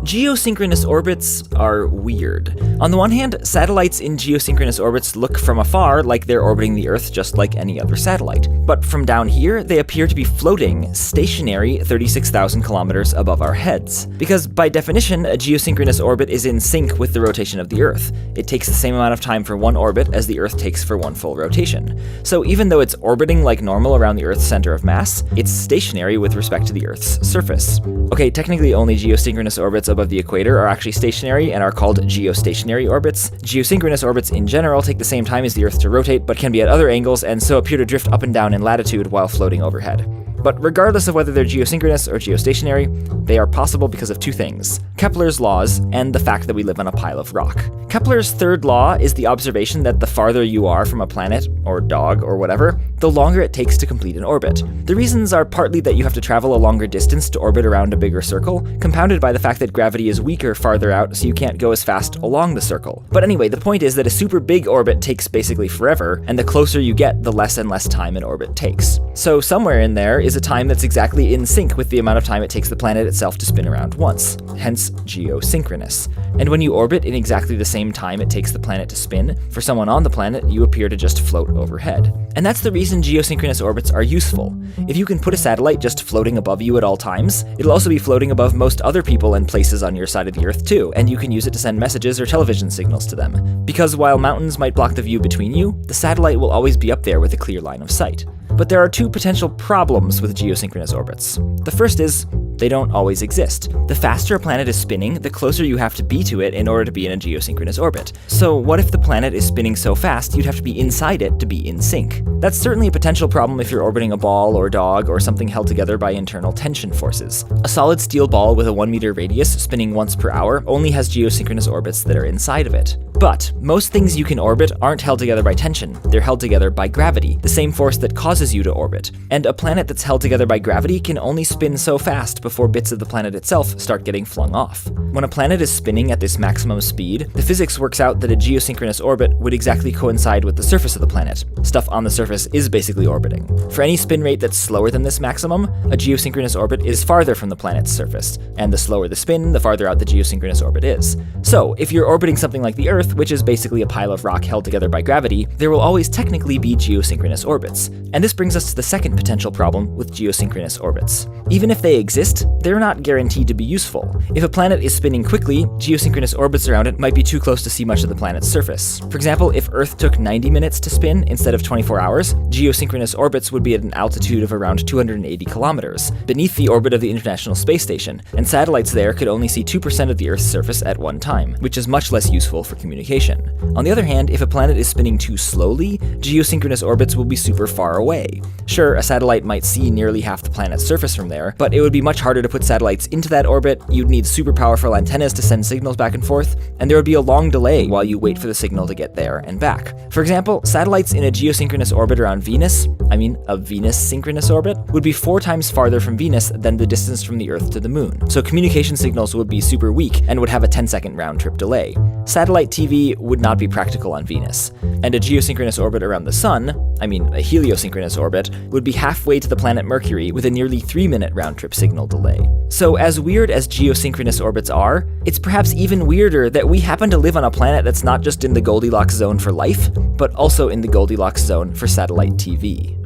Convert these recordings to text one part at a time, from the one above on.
Geosynchronous orbits are weird. On the one hand, satellites in geosynchronous orbits look from afar like they're orbiting the Earth just like any other satellite. But from down here, they appear to be floating, stationary 36,000 kilometers above our heads. Because by definition, a geosynchronous orbit is in sync with the rotation of the Earth. It takes the same amount of time for one orbit as the Earth takes for one full rotation. So even though it's orbiting like normal around the Earth's center of mass, it's stationary with respect to the Earth's surface. Okay, technically only geosynchronous orbits above the equator are actually stationary and are called geostationary orbits. Geosynchronous orbits in general take the same time as the Earth to rotate, but can be at other angles and so appear to drift up and down in latitude while floating overhead. But regardless of whether they're geosynchronous or geostationary, they are possible because of two things: Kepler's laws and the fact that we live on a pile of rock. Kepler's third law is the observation that the farther you are from a planet, or dog, or whatever, the longer it takes to complete an orbit. The reasons are partly that you have to travel a longer distance to orbit around a bigger circle, compounded by the fact that gravity is weaker farther out, so you can't go as fast along the circle. But anyway, the point is that a super big orbit takes basically forever, and the closer you get, the less and less time an orbit takes. So somewhere in there is a time that's exactly in sync with the amount of time it takes the planet itself to spin around once, hence geosynchronous. And when you orbit in exactly the same time it takes the planet to spin, for someone on the planet, you appear to just float overhead. And that's the reason geosynchronous orbits are useful. If you can put a satellite just floating above you at all times, it'll also be floating above most other people and places on your side of the Earth too, and you can use it to send messages or television signals to them. Because while mountains might block the view between you, the satellite will always be up there with a clear line of sight. But there are two potential problems with geosynchronous orbits. The first is, they don't always exist. The faster a planet is spinning, the closer you have to be to it in order to be in a geosynchronous orbit. So what if the planet is spinning so fast you'd have to be inside it to be in sync? That's certainly a potential problem if you're orbiting a ball or dog or something held together by internal tension forces. A solid steel ball with a 1 meter radius spinning once per hour only has geosynchronous orbits that are inside of it. But most things you can orbit aren't held together by tension, they're held together by gravity, the same force that causes you to orbit. And a planet that's held together by gravity can only spin so fast before bits of the planet itself start getting flung off. When a planet is spinning at this maximum speed, the physics works out that a geosynchronous orbit would exactly coincide with the surface of the planet. Stuff on the surface is basically orbiting. For any spin rate that's slower than this maximum, a geosynchronous orbit is farther from the planet's surface, and the slower the spin, the farther out the geosynchronous orbit is. So, if you're orbiting something like the Earth, which is basically a pile of rock held together by gravity, there will always technically be geosynchronous orbits. And this brings us to the second potential problem with geosynchronous orbits. Even if they exist, they're not guaranteed to be useful. If a planet is spinning quickly, geosynchronous orbits around it might be too close to see much of the planet's surface. For example, if Earth took 90 minutes to spin instead of 24 hours, geosynchronous orbits would be at an altitude of around 280 kilometers, beneath the orbit of the International Space Station, and satellites there could only see 2% of the Earth's surface at one time, which is much less useful for communication. On the other hand, if a planet is spinning too slowly, geosynchronous orbits will be super far away. Sure, a satellite might see nearly half the planet's surface from there, but it would be much harder to put satellites into that orbit, you'd need super powerful antennas to send signals back and forth, and there would be a long delay while you wait for the signal to get there and back. For example, satellites in a geosynchronous orbit around Venus, a Venus synchronous orbit, would be 4 times farther from Venus than the distance from the Earth to the Moon, so communication signals would be super weak and would have a 10-second round-trip delay. Satellite TV would not be practical on Venus, and a geosynchronous orbit around the Sun, a heliosynchronous orbit, would be halfway to the planet Mercury with a nearly 3-minute round-trip signal delay. So as weird as geosynchronous orbits are, it's perhaps even weirder that we happen to live on a planet that's not just in the Goldilocks zone for life, but also in the Goldilocks zone for satellite TV.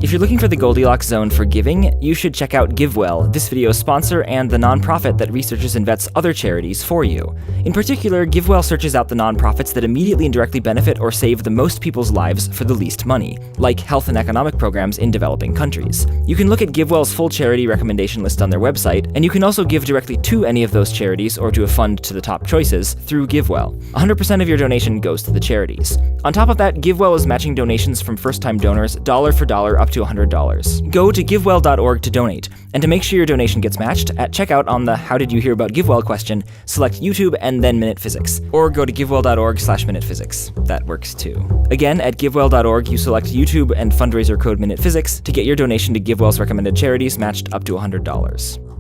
If you're looking for the Goldilocks zone for giving, you should check out GiveWell, this video's sponsor and the nonprofit that researches and vets other charities for you. In particular, GiveWell searches out the nonprofits that immediately and directly benefit or save the most people's lives for the least money, like health and economic programs in developing countries. You can look at GiveWell's full charity recommendation list on their website, and you can also give directly to any of those charities or to a fund to the top choices through GiveWell. 100% of your donation goes to the charities. On top of that, GiveWell is matching donations from first-time donors dollar for dollar up to $100. Go to givewell.org to donate, and to make sure your donation gets matched, at checkout on the How Did You Hear About GiveWell question, select YouTube and then Minute Physics, or go to givewell.org/minutephysics. That works too. Again, at givewell.org, you select YouTube and fundraiser code Minute Physics to get your donation to GiveWell's recommended charities matched up to $100.